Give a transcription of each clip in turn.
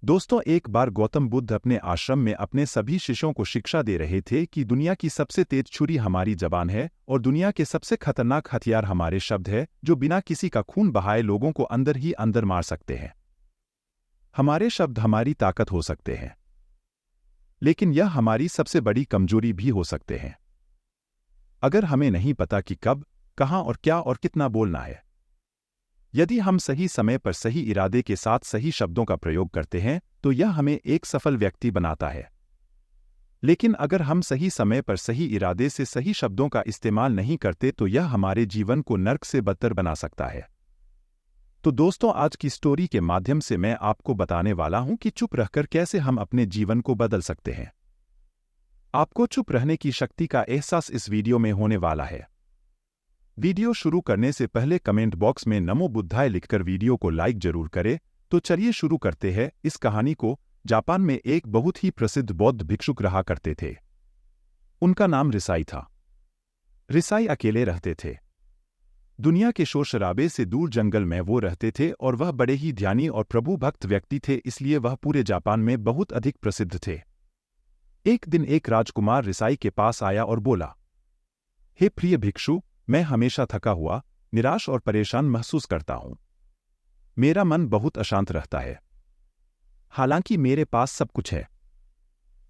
दोस्तों, एक बार गौतम बुद्ध अपने आश्रम में अपने सभी शिष्यों को शिक्षा दे रहे थे कि दुनिया की सबसे तेज छुरी हमारी जबान है और दुनिया के सबसे खतरनाक हथियार हमारे शब्द है, जो बिना किसी का खून बहाए लोगों को अंदर ही अंदर मार सकते हैं। हमारे शब्द हमारी ताकत हो सकते हैं, लेकिन यह हमारी सबसे बड़ी कमजोरी भी हो सकते हैं। अगर हमें नहीं पता कि कब, कहां और क्या और कितना बोलना है। यदि हम सही समय पर सही इरादे के साथ सही शब्दों का प्रयोग करते हैं तो यह हमें एक सफल व्यक्ति बनाता है। लेकिन अगर हम सही समय पर सही इरादे से सही शब्दों का इस्तेमाल नहीं करते तो यह हमारे जीवन को नर्क से बदतर बना सकता है। तो दोस्तों, आज की स्टोरी के माध्यम से मैं आपको बताने वाला हूं कि चुप रहकर कैसे हम अपने जीवन को बदल सकते हैं। आपको चुप रहने की शक्ति का एहसास इस वीडियो में होने वाला है। वीडियो शुरू करने से पहले कमेंट बॉक्स में नमो बुद्धाय लिखकर वीडियो को लाइक जरूर करें। तो चलिए शुरू करते हैं इस कहानी को। जापान में एक बहुत ही प्रसिद्ध बौद्ध भिक्षुक रहा करते थे। उनका नाम रिसाई था। रिसाई अकेले रहते थे। दुनिया के शोर शराबे से दूर जंगल में वो रहते थे और वह बड़े ही ध्यानी और प्रभु भक्त व्यक्ति थे, इसलिए वह पूरे जापान में बहुत अधिक प्रसिद्ध थे। एक दिन एक राजकुमार रिसाई के पास आया और बोला, हे प्रिय भिक्षु, मैं हमेशा थका हुआ, निराश और परेशान महसूस करता हूं। मेरा मन बहुत अशांत रहता है। हालांकि मेरे पास सब कुछ है,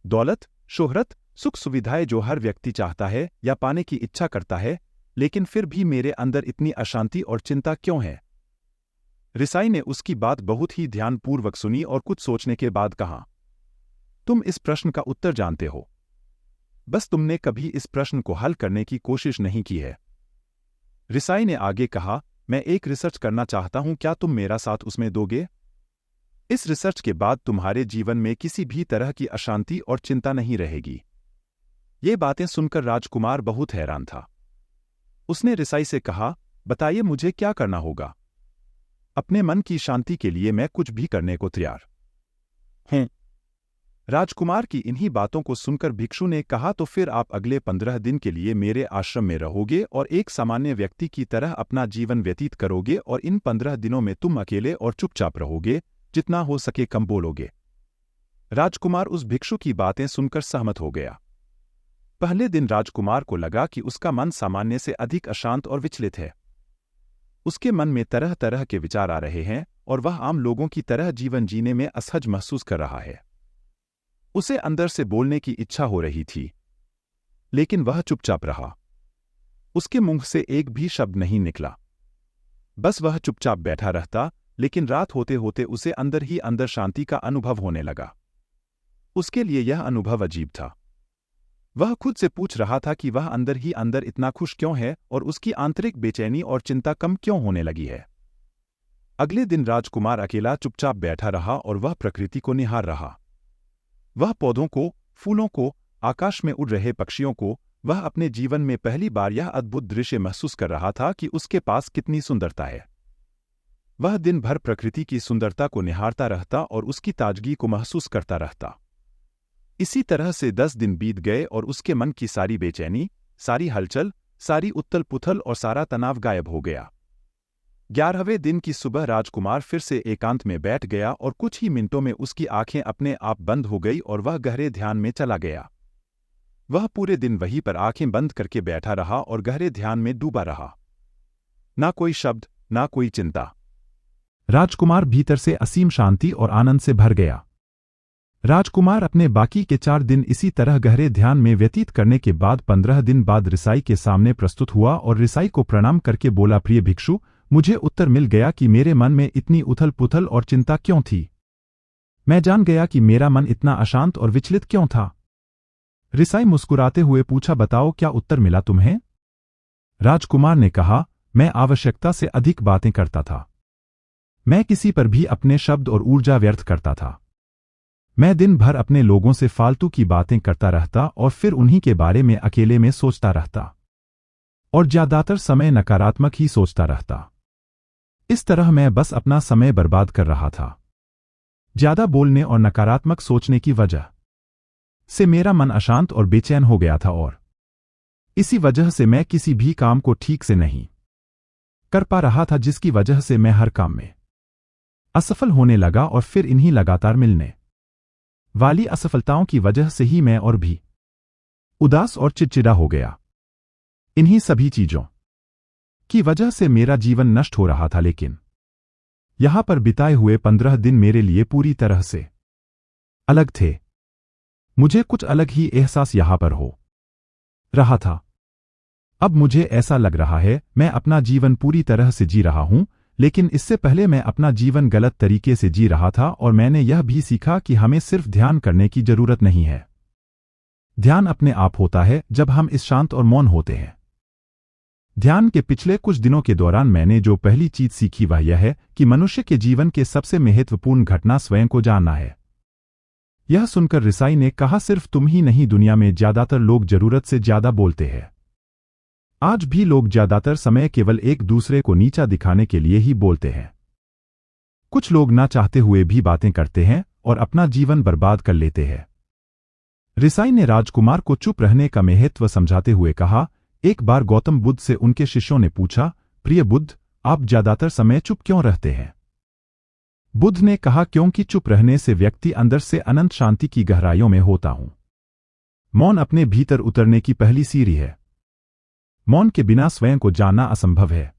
दौलत, शोहरत, सुख सुविधाएं जो हर व्यक्ति चाहता है या पाने की इच्छा करता है, लेकिन फिर भी मेरे अंदर इतनी अशांति और चिंता क्यों है? रिसाई ने उसकी बात बहुत ही ध्यानपूर्वक सुनी और कुछ सोचने के बाद कहा, तुम इस प्रश्न का उत्तर जानते हो, बस तुमने कभी इस प्रश्न को हल करने की कोशिश नहीं की है। रिसाई ने आगे कहा, मैं एक रिसर्च करना चाहता हूं, क्या तुम मेरा साथ उसमें दोगे? इस रिसर्च के बाद तुम्हारे जीवन में किसी भी तरह की अशांति और चिंता नहीं रहेगी। ये बातें सुनकर राजकुमार बहुत हैरान था। उसने रिसाई से कहा, बताइए मुझे क्या करना होगा? अपने मन की शांति के लिए मैं कुछ भी करने को तैयार हूं। राजकुमार की इन्हीं बातों को सुनकर भिक्षु ने कहा, तो फिर आप अगले 15 दिन के लिए मेरे आश्रम में रहोगे और एक सामान्य व्यक्ति की तरह अपना जीवन व्यतीत करोगे और इन 15 दिनों में तुम अकेले और चुपचाप रहोगे, जितना हो सके कम बोलोगे। राजकुमार उस भिक्षु की बातें सुनकर सहमत हो गया। पहले दिन राजकुमार को लगा कि उसका मन सामान्य से अधिक अशांत और विचलित है। उसके मन में तरह तरह के विचार आ रहे हैं और वह आम लोगों की तरह जीवन जीने में असहज महसूस कर रहा है। उसे अंदर से बोलने की इच्छा हो रही थी, लेकिन वह चुपचाप रहा। उसके मुंह से एक भी शब्द नहीं निकला। बस वह चुपचाप बैठा रहता, लेकिन रात होते होते उसे अंदर ही अंदर शांति का अनुभव होने लगा। उसके लिए यह अनुभव अजीब था। वह खुद से पूछ रहा था कि वह अंदर ही अंदर इतना खुश क्यों है और उसकी आंतरिक बेचैनी और चिंता कम क्यों होने लगी है। अगले दिन राजकुमार अकेला चुपचाप बैठा रहा और वह प्रकृति को निहार रहा। वह पौधों को, फूलों को, आकाश में उड़ रहे पक्षियों को, वह अपने जीवन में पहली बार यह अद्भुत दृश्य महसूस कर रहा था कि उसके पास कितनी सुंदरता है। वह दिन भर प्रकृति की सुंदरता को निहारता रहता और उसकी ताजगी को महसूस करता रहता। इसी तरह से 10 दिन बीत गए और उसके मन की सारी बेचैनी, सारी हलचल, सारी उथल पुथल और सारा तनाव गायब हो गया। 11वें दिन की सुबह राजकुमार फिर से एकांत में बैठ गया और कुछ ही मिनटों में उसकी आंखें अपने आप बंद हो गई और वह गहरे ध्यान में चला गया। वह पूरे दिन वहीं पर आंखें बंद करके बैठा रहा और गहरे ध्यान में डूबा रहा। ना कोई शब्द, ना कोई चिंता। राजकुमार भीतर से असीम शांति और आनंद से भर गया। राजकुमार अपने बाकी के 4 दिन इसी तरह गहरे ध्यान में व्यतीत करने के बाद 15 दिन बाद रिसाई के सामने प्रस्तुत हुआ और रिसाई को प्रणाम करके बोला, प्रिय भिक्षु, मुझे उत्तर मिल गया कि मेरे मन में इतनी उथल पुथल और चिंता क्यों थी। मैं जान गया कि मेरा मन इतना अशांत और विचलित क्यों था। रिसाई मुस्कुराते हुए पूछा, बताओ क्या उत्तर मिला तुम्हें? राजकुमार ने कहा, मैं आवश्यकता से अधिक बातें करता था। मैं किसी पर भी अपने शब्द और ऊर्जा व्यर्थ करता था। मैं दिन भर अपने लोगों से फालतू की बातें करता रहता और फिर उन्हीं के बारे में अकेले में सोचता रहता और ज्यादातर समय नकारात्मक ही सोचता रहता। इस तरह मैं बस अपना समय बर्बाद कर रहा था। ज्यादा बोलने और नकारात्मक सोचने की वजह से मेरा मन अशांत और बेचैन हो गया था और इसी वजह से मैं किसी भी काम को ठीक से नहीं कर पा रहा था, जिसकी वजह से मैं हर काम में असफल होने लगा और फिर इन्हीं लगातार मिलने वाली असफलताओं की वजह से ही मैं और भी उदास और चिड़चिड़ा हो गया। इन्हीं सभी चीजों की वजह से मेरा जीवन नष्ट हो रहा था, लेकिन यहां पर बिताए हुए 15 दिन मेरे लिए पूरी तरह से अलग थे। मुझे कुछ अलग ही एहसास यहां पर हो रहा था। अब मुझे ऐसा लग रहा है मैं अपना जीवन पूरी तरह से जी रहा हूं, लेकिन इससे पहले मैं अपना जीवन गलत तरीके से जी रहा था और मैंने यह भी सीखा कि हमें सिर्फ ध्यान करने की जरूरत नहीं है। ध्यान अपने आप होता है जब हम इस शांत और मौन होते हैं। ध्यान के पिछले कुछ दिनों के दौरान मैंने जो पहली चीज सीखी वह यह है कि मनुष्य के जीवन के सबसे महत्वपूर्ण घटना स्वयं को जानना है। यह सुनकर रिसाई ने कहा, सिर्फ तुम ही नहीं, दुनिया में ज्यादातर लोग जरूरत से ज्यादा बोलते हैं। आज भी लोग ज्यादातर समय केवल एक दूसरे को नीचा दिखाने के लिए ही बोलते हैं। कुछ लोग ना चाहते हुए भी बातें करते हैं और अपना जीवन बर्बाद कर लेते हैं। रिसाई ने राजकुमार को चुप रहने का महत्व समझाते हुए कहा, एक बार गौतम बुद्ध से उनके शिष्यों ने पूछा, प्रिय बुद्ध, आप ज्यादातर समय चुप क्यों रहते हैं? बुद्ध ने कहा, क्योंकि चुप रहने से व्यक्ति अंदर से अनंत शांति की गहराइयों में होता हूं। मौन अपने भीतर उतरने की पहली सीढ़ी है। मौन के बिना स्वयं को जानना असंभव है।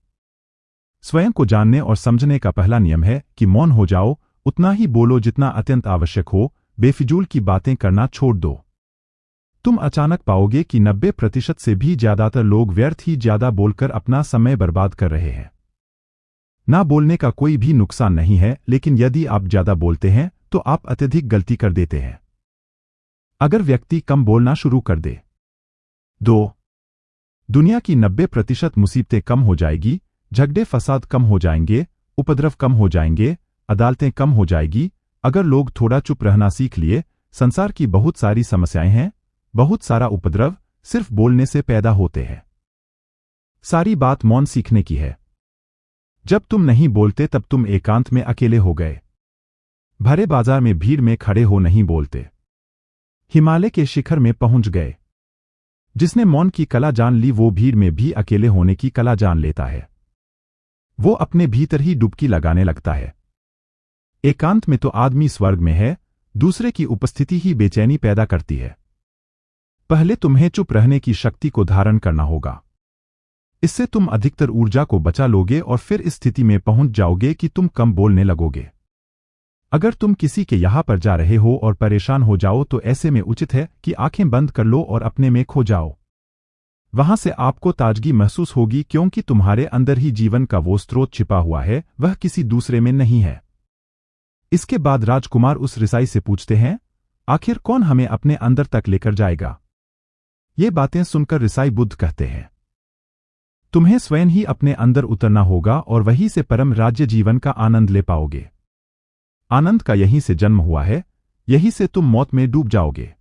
स्वयं को जानने और समझने का पहला नियम है कि मौन हो जाओ, उतना ही बोलो जितना अत्यंत आवश्यक हो, बेफिजूल की बातें करना छोड़ दो। तुम अचानक पाओगे कि 90% से भी ज्यादातर लोग व्यर्थ ही ज्यादा बोलकर अपना समय बर्बाद कर रहे हैं। ना बोलने का कोई भी नुकसान नहीं है, लेकिन यदि आप ज्यादा बोलते हैं तो आप अत्यधिक गलती कर देते हैं। अगर व्यक्ति कम बोलना शुरू कर दे, 2 दुनिया की 90% मुसीबतें कम हो जाएगी, झगड़े फसाद कम हो जाएंगे, उपद्रव कम हो जाएंगे, अदालतें कम हो जाएगी। अगर लोग थोड़ा चुप रहना सीख लिए, संसार की बहुत सारी समस्याएं हैं, बहुत सारा उपद्रव सिर्फ बोलने से पैदा होते हैं। सारी बात मौन सीखने की है। जब तुम नहीं बोलते तब तुम एकांत में अकेले हो गए। भरे बाजार में भीड़ में खड़े हो नहीं बोलते। हिमालय के शिखर में पहुंच गए। जिसने मौन की कला जान ली वो भीड़ में भी अकेले होने की कला जान लेता है। वो अपने भीतर ही डुबकी लगाने लगता है। एकांत में तो आदमी स्वर्ग में है, दूसरे की उपस्थिति ही बेचैनी पैदा करती है। पहले तुम्हें चुप रहने की शक्ति को धारण करना होगा। इससे तुम अधिकतर ऊर्जा को बचा लोगे और फिर इस स्थिति में पहुंच जाओगे कि तुम कम बोलने लगोगे। अगर तुम किसी के यहां पर जा रहे हो और परेशान हो जाओ तो ऐसे में उचित है कि आंखें बंद कर लो और अपने में खो जाओ। वहां से आपको ताजगी महसूस होगी, क्योंकि तुम्हारे अंदर ही जीवन का वो स्रोत छिपा हुआ है, वह किसी दूसरे में नहीं है। इसके बाद राजकुमार उस रिसाई से पूछते हैं, आखिर कौन हमें अपने अंदर तक लेकर जाएगा? ये बातें सुनकर रिसाई बुद्ध कहते हैं, तुम्हें स्वयं ही अपने अंदर उतरना होगा और वहीं से परम राज्य जीवन का आनंद ले पाओगे। आनंद का यहीं से जन्म हुआ है, यहीं से तुम मौत में डूब जाओगे।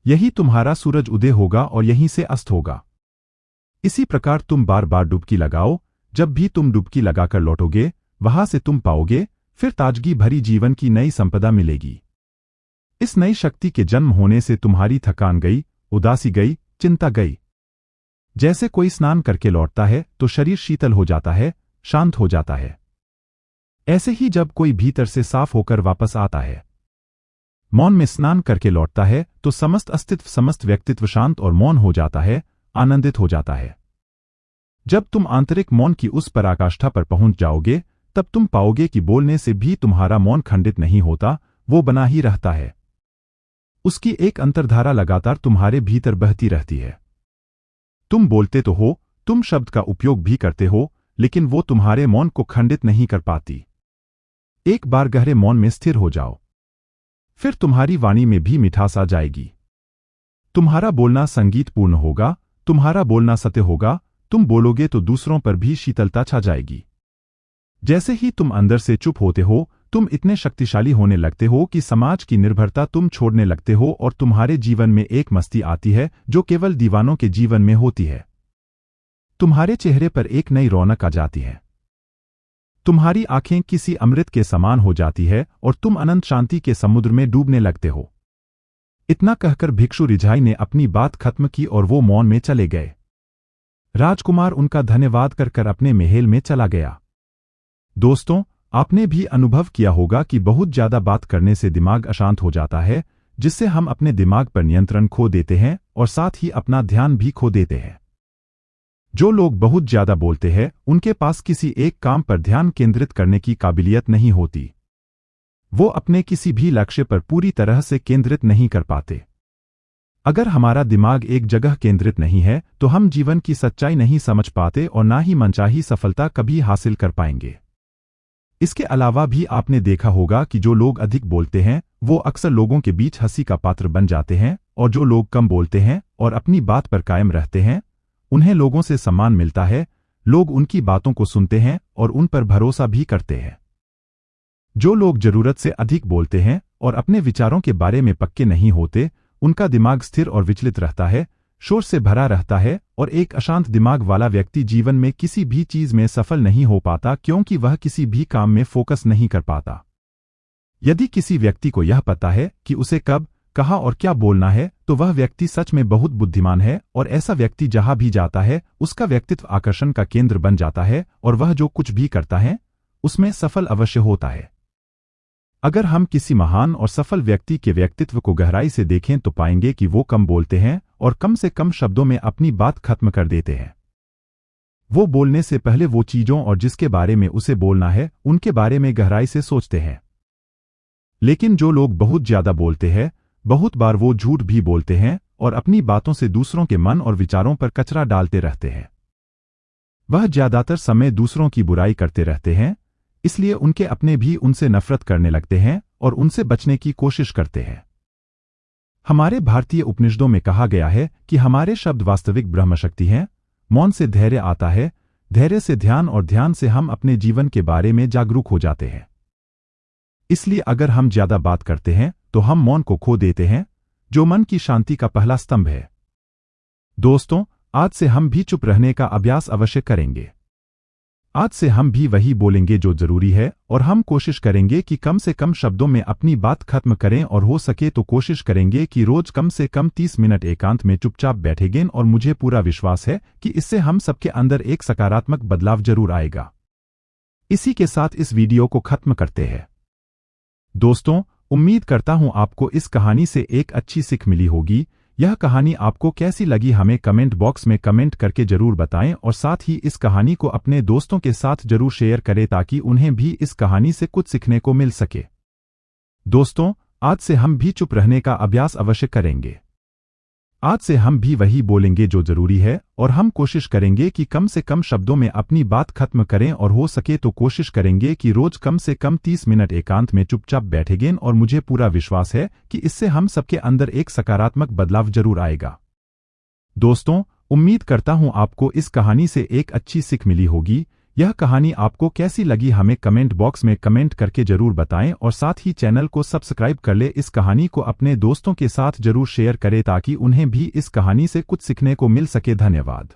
यही तुम्हारा सूरज उदय होगा और यहीं से अस्त होगा। इसी प्रकार तुम बार बार डुबकी लगाओ। जब भी तुम डुबकी लगाकर लौटोगे, वहां से तुम पाओगे फिर ताजगी भरी जीवन की नई संपदा मिलेगी। इस नई शक्ति के जन्म होने से तुम्हारी थकान गई, उदासी गई, चिंता गई। जैसे कोई स्नान करके लौटता है तो शरीर शीतल हो जाता है, शांत हो जाता है। ऐसे ही जब कोई भीतर से साफ होकर वापस आता है, मौन में स्नान करके लौटता है, तो समस्त अस्तित्व, समस्त व्यक्तित्व शांत और मौन हो जाता है, आनंदित हो जाता है। जब तुम आंतरिक मौन की उस पराकाष्ठा पर पहुंच जाओगे, तब तुम पाओगे कि बोलने से भी तुम्हारा मौन खंडित नहीं होता, वो बना ही रहता है। उसकी एक अंतर्धारा लगातार तुम्हारे भीतर बहती रहती है। तुम बोलते तो हो, तुम शब्द का उपयोग भी करते हो, लेकिन वो तुम्हारे मौन को खंडित नहीं कर पाती। एक बार गहरे मौन में स्थिर हो जाओ, फिर तुम्हारी वाणी में भी मिठास आ जाएगी। तुम्हारा बोलना संगीतपूर्ण होगा, तुम्हारा बोलना सत्य होगा। तुम बोलोगे तो दूसरों पर भी शीतलता छा जाएगी। जैसे ही तुम अंदर से चुप होते हो, तुम इतने शक्तिशाली होने लगते हो कि समाज की निर्भरता तुम छोड़ने लगते हो और तुम्हारे जीवन में एक मस्ती आती है जो केवल दीवानों के जीवन में होती है। तुम्हारे चेहरे पर एक नई रौनक आ जाती है। तुम्हारी आंखें किसी अमृत के समान हो जाती है और तुम अनंत शांति के समुद्र में डूबने लगते हो। इतना कहकर भिक्षु रिझाई ने अपनी बात खत्म की और वो मौन में चले गए। राजकुमार उनका धन्यवाद कर अपने महल में चला गया। दोस्तों, आपने भी अनुभव किया होगा कि बहुत ज़्यादा बात करने से दिमाग अशांत हो जाता है, जिससे हम अपने दिमाग पर नियंत्रण खो देते हैं और साथ ही अपना ध्यान भी खो देते हैं। जो लोग बहुत ज़्यादा बोलते हैं, उनके पास किसी एक काम पर ध्यान केंद्रित करने की काबिलियत नहीं होती। वो अपने किसी भी लक्ष्य पर पूरी तरह से केंद्रित नहीं कर पाते। अगर हमारा दिमाग एक जगह केंद्रित नहीं है, तो हम जीवन की सच्चाई नहीं समझ पाते और ना ही मनचाही सफलता कभी हासिल कर पाएंगे। इसके अलावा भी आपने देखा होगा कि जो लोग अधिक बोलते हैं, वो अक्सर लोगों के बीच हंसी का पात्र बन जाते हैं, और जो लोग कम बोलते हैं और अपनी बात पर कायम रहते हैं, उन्हें लोगों से सम्मान मिलता है, लोग उनकी बातों को सुनते हैं और उन पर भरोसा भी करते हैं। जो लोग जरूरत से अधिक बोलते हैं और अपने विचारों के बारे में पक्के नहीं होते, उनका दिमाग स्थिर और विचलित रहता है, शोर से भरा रहता है, और एक अशांत दिमाग वाला व्यक्ति जीवन में किसी भी चीज में सफल नहीं हो पाता, क्योंकि वह किसी भी काम में फोकस नहीं कर पाता। यदि किसी व्यक्ति को यह पता है कि उसे कब, कहाँ और क्या बोलना है, तो वह व्यक्ति सच में बहुत बुद्धिमान है, और ऐसा व्यक्ति जहां भी जाता है, उसका व्यक्तित्व आकर्षण का केंद्र बन जाता है, और वह जो कुछ भी करता है, उसमें सफल अवश्य होता है। अगर हम किसी महान और सफल व्यक्ति के व्यक्तित्व को गहराई से देखें तो पाएंगे कि वो कम बोलते हैं और कम से कम शब्दों में अपनी बात खत्म कर देते हैं। वो बोलने से पहले वो चीजों और जिसके बारे में उसे बोलना है, उनके बारे में गहराई से सोचते हैं। लेकिन जो लोग बहुत ज्यादा बोलते हैं, बहुत बार वो झूठ भी बोलते हैं और अपनी बातों से दूसरों के मन और विचारों पर कचरा डालते रहते हैं। वह ज्यादातर समय दूसरों की बुराई करते रहते हैं, इसलिए उनके अपने भी उनसे नफरत करने लगते हैं और उनसे बचने की कोशिश करते हैं। हमारे भारतीय उपनिषदों में कहा गया है कि हमारे शब्द वास्तविक ब्रह्मशक्ति हैं। मौन से धैर्य आता है, धैर्य से ध्यान, और ध्यान से हम अपने जीवन के बारे में जागरूक हो जाते हैं। इसलिए अगर हम ज्यादा बात करते हैं तो हम मौन को खो देते हैं, जो मन की शांति का पहला स्तंभ है। दोस्तों, आज से हम भी चुप रहने का अभ्यास अवश्य करेंगे। आज से हम भी वही बोलेंगे जो जरूरी है, और हम कोशिश करेंगे कि कम से कम शब्दों में अपनी बात खत्म करें, और हो सके तो कोशिश करेंगे कि रोज कम से कम 30 मिनट एकांत में चुपचाप बैठेंगे, और मुझे पूरा विश्वास है कि इससे हम सबके अंदर एक सकारात्मक बदलाव जरूर आएगा। इसी के साथ इस वीडियो को खत्म करते हैं। दोस्तों, उम्मीद करता हूं आपको इस कहानी से एक अच्छी सीख मिली होगी। यह कहानी आपको कैसी लगी हमें कमेंट बॉक्स में कमेंट करके जरूर बताएं, और साथ ही इस कहानी को अपने दोस्तों के साथ जरूर शेयर करें ताकि उन्हें भी इस कहानी से कुछ सीखने को मिल सके। दोस्तों, आज से हम भी चुप रहने का अभ्यास अवश्य करेंगे। आज से हम भी वही बोलेंगे जो जरूरी है, और हम कोशिश करेंगे कि कम से कम शब्दों में अपनी बात खत्म करें, और हो सके तो कोशिश करेंगे कि रोज कम से कम 30 मिनट एकांत में चुपचाप बैठेंगे, और मुझे पूरा विश्वास है कि इससे हम सबके अंदर एक सकारात्मक बदलाव जरूर आएगा। दोस्तों, उम्मीद करता हूं आपको इस कहानी से एक अच्छी सीख मिली होगी। यह कहानी आपको कैसी लगी हमें कमेंट बॉक्स में कमेंट करके जरूर बताएं, और साथ ही चैनल को सब्सक्राइब कर ले। इस कहानी को अपने दोस्तों के साथ जरूर शेयर करें ताकि उन्हें भी इस कहानी से कुछ सीखने को मिल सके। धन्यवाद।